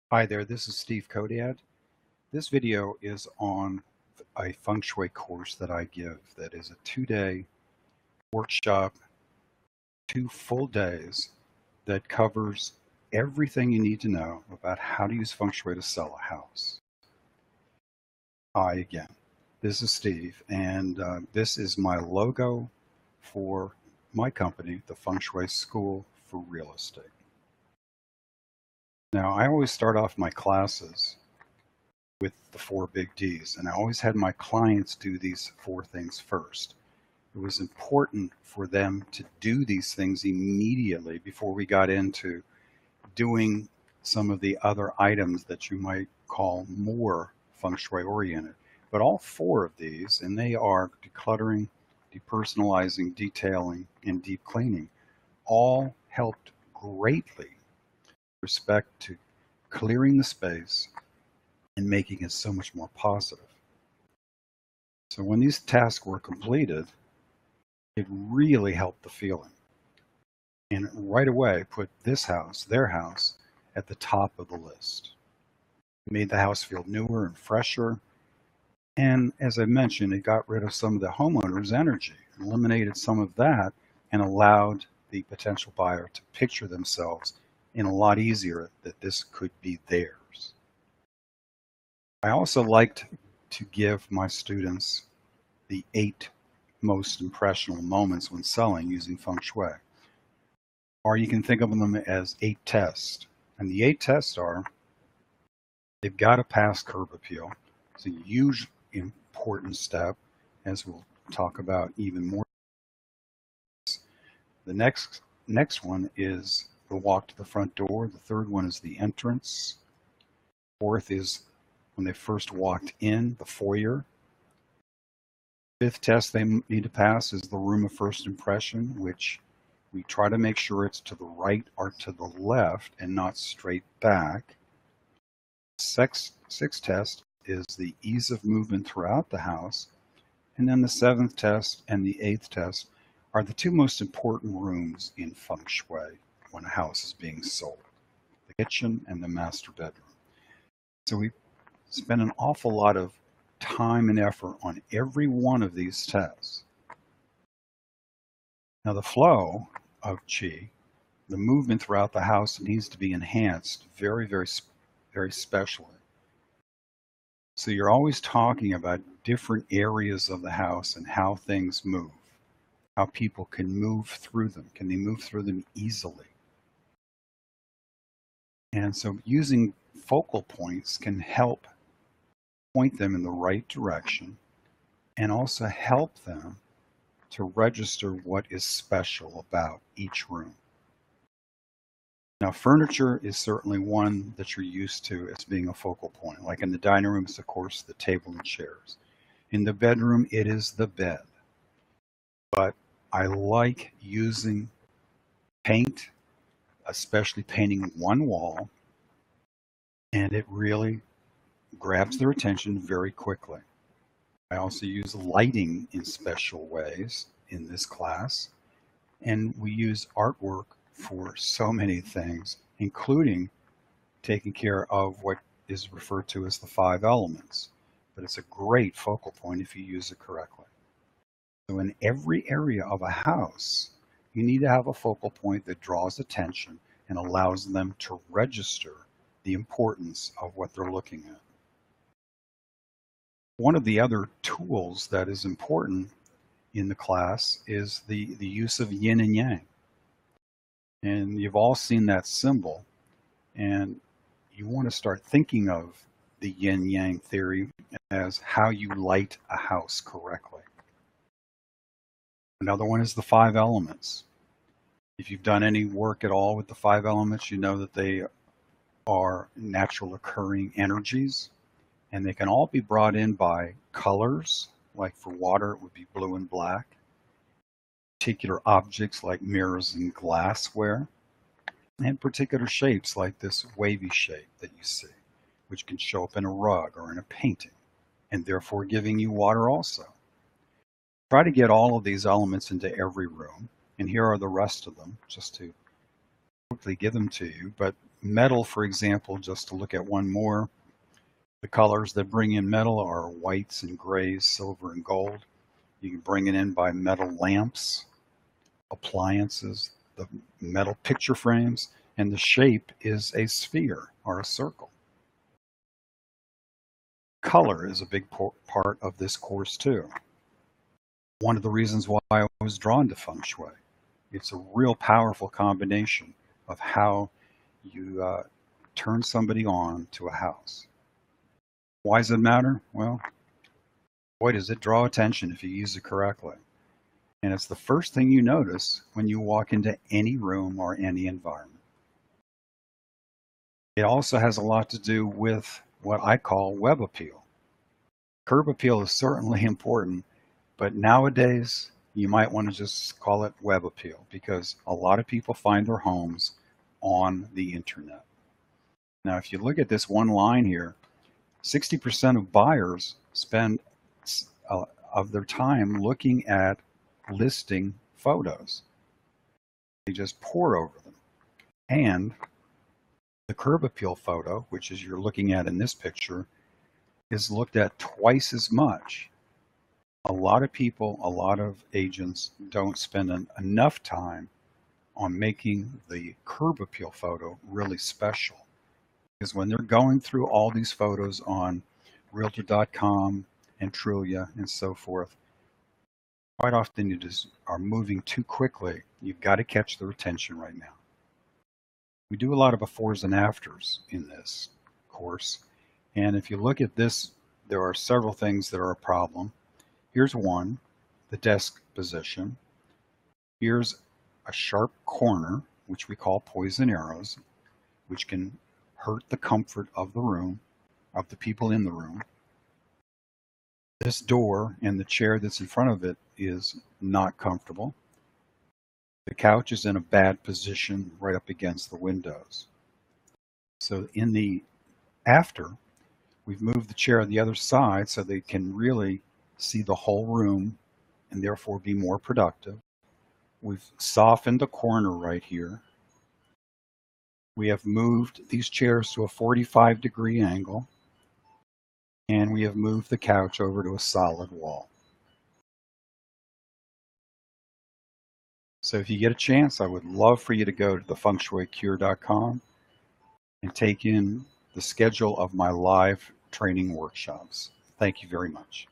Hi there, this is Steve Kodiad. This video is on a Feng Shui course that I give that is a 2-day workshop, 2 full days that covers everything you need to know about how to use Feng Shui to sell a house. Hi again, this is Steve, and this is my logo for my company, the Feng Shui School for Real Estate. Now, I always start off my classes with the 4 big Ds. And I always had my clients do these 4 things first. It was important for them to do these things immediately before we got into doing some of the other items that you might call more Feng Shui oriented. But all 4 of these, and they are decluttering, depersonalizing, detailing, and deep cleaning, all helped greatly with respect to clearing the space and making it so much more positive. So when these tasks were completed, it really helped the feeling. And right away put this house, their house, at the top of the list. It made the house feel newer and fresher. And as I mentioned, it got rid of some of the homeowner's energy, eliminated some of that, and allowed the potential buyer to picture themselves in a lot easier that this could be theirs. I also liked to give my students the 8 most impressionable moments when selling using Feng Shui. Or you can think of them as 8 tests. And the 8 tests are, they've got to pass curb appeal. It's a huge important step, as we'll talk about even more. The next one is the walk to the front door. The third one is the entrance. Fourth is when they first walked in, the foyer. Fifth test they need to pass is the room of first impression, which we try to make sure it's to the right or to the left and not straight back. Sixth test is the ease of movement throughout the house. And then the 7th test and the 8th test are the 2 most important rooms in Feng Shui when a house is being sold, the kitchen and the master bedroom. So we spend an awful lot of time and effort on every one of these tests. Now the flow of Qi, the movement throughout the house, needs to be enhanced very, very, very specially. So you're always talking about different areas of the house and how things move, how people can move through them. Can they move through them easily? And so using focal points can help point them in the right direction and also help them to register what is special about each room. Now, furniture is certainly one that you're used to as being a focal point. Like in the dining room, it's of course the table and chairs. In the bedroom, it is the bed. But I like using paint, especially painting one wall, and it really grabs their attention very quickly. I also use lighting in special ways in this class, and we use artwork for so many things, including taking care of what is referred to as the 5 elements. But it's a great focal point if you use it correctly. So in every area of a house, you need to have a focal point that draws attention and allows them to register the importance of what they're looking at. One of the other tools that is important in the class is the use of yin and yang. And you've all seen that symbol, and you want to start thinking of the yin-yang theory as how you light a house correctly. Another one is the 5 elements. If you've done any work at all with the 5 elements, you know that they are natural occurring energies, and they can all be brought in by colors. Like for water, it would be blue and black. Particular objects like mirrors and glassware, and particular shapes like this wavy shape that you see, which can show up in a rug or in a painting, and therefore giving you water also. Try to get all of these elements into every room, and here are the rest of them, just to quickly give them to you, but metal, for example, just to look at one more, the colors that bring in metal are whites and grays, silver and gold. You can bring it in by metal lamps, appliances, the metal picture frames, and the shape is a sphere or a circle. Color is a big part of this course too. One of the reasons why I was drawn to Feng Shui. It's a real powerful combination of how you turn somebody on to a house. Why does it matter? Well, boy, does it draw attention if you use it correctly. And it's the first thing you notice when you walk into any room or any environment. It also has a lot to do with what I call web appeal. Curb appeal is certainly important, but nowadays you might want to just call it web appeal because a lot of people find their homes on the internet. Now, if you look at this one line here, 60% of buyers spend of their time looking at listing photos. They just pour over them. And the curb appeal photo, which is you're looking at in this picture, is looked at twice as much. A lot of people, a lot of agents don't spend enough time on making the curb appeal photo really special. Because when they're going through all these photos on Realtor.com and Trulia and so forth, quite often you just are moving too quickly. You've got to catch their attention right now. We do a lot of befores and afters in this course. And if you look at this, there are several things that are a problem. Here's one, the desk position. Here's a sharp corner, which we call poison arrows, which can hurt the comfort of the room, of the people in the room. This door and the chair that's in front of it is not comfortable. The couch is in a bad position right up against the windows. So in the after, we've moved the chair on the other side so they can really see the whole room and therefore be more productive. We've softened the corner right here. We have moved these chairs to a 45-degree angle, and we have moved the couch over to a solid wall. So if you get a chance, I would love for you to go to thefengshuicure.com and take in the schedule of my live training workshops. Thank you very much.